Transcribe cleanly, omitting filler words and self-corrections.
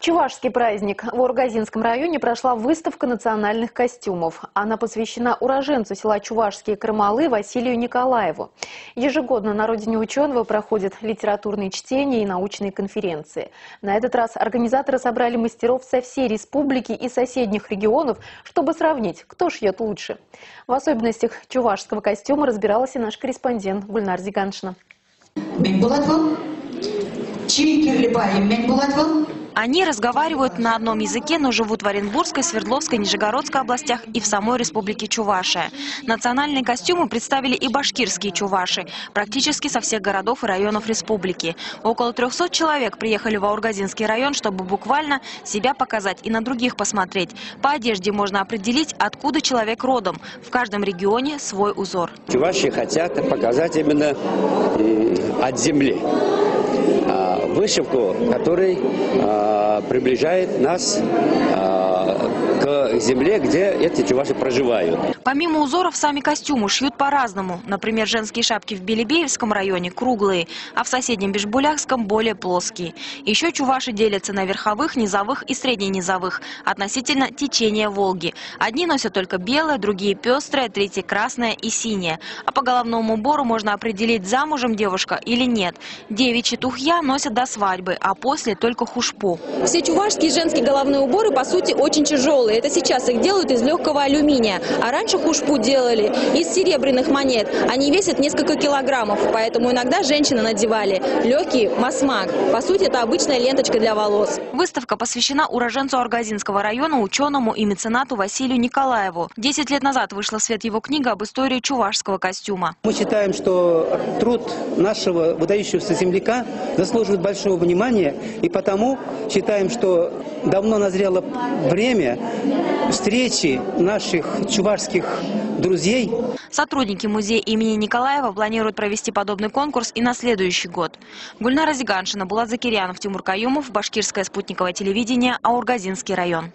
Чувашский праздник. В Ургазинском районе прошла выставка национальных костюмов. Она посвящена уроженцу села Чувашские Крымалы Василию Николаеву. Ежегодно на родине ученого проходят литературные чтения и научные конференции. На этот раз организаторы собрали мастеров со всей республики и соседних регионов, чтобы сравнить, кто шьет лучше. В особенностях чувашского костюма разбиралась и наш корреспондент Гульнар Зиганшина. Они разговаривают на одном языке, но живут в Оренбургской, Свердловской, Нижегородской областях и в самой республике Чувашия. Национальные костюмы представили и башкирские чуваши, практически со всех городов и районов республики. Около 300 человек приехали в Ургазинский район, чтобы буквально себя показать и на других посмотреть. По одежде можно определить, откуда человек родом. В каждом регионе свой узор. Чуваши хотят показать именно от земли. Вышивку, который приближает нас к земле, где эти чуваши проживают. Помимо узоров, сами костюмы шьют по-разному. Например, женские шапки в Белебеевском районе круглые, а в соседнем Бишбулякском более плоские. Еще чуваши делятся на верховых, низовых и средненизовых относительно течения Волги. Одни носят только белое, другие пестрое, третьи красное и синее. А по головному убору можно определить, замужем девушка или нет. Девичьи тухья носят до свадьбы, а после только хушпу. Все чувашские женские головные уборы, по сути, очень тяжелые. Это сейчас их делают из легкого алюминия. А раньше хушпу делали из серебряных монет. Они весят несколько килограммов, поэтому иногда женщины надевали легкий масмак. По сути, это обычная ленточка для волос. Выставка посвящена уроженцу Ургазинского района, ученому и меценату Василию Николаеву. 10 лет назад вышла в свет его книга об истории чувашского костюма. Мы считаем, что труд нашего выдающегося земляка заслуживает большого внимания, и потому считаем, что давно назрело время встречи наших чувашских друзей. Сотрудники музея имени Николаева планируют провести подобный конкурс и на следующий год. Гульнара Зиганшина, Булат Закирьянов, Тимур Каюмов, Башкирское спутниковое телевидение, Ургазинский район.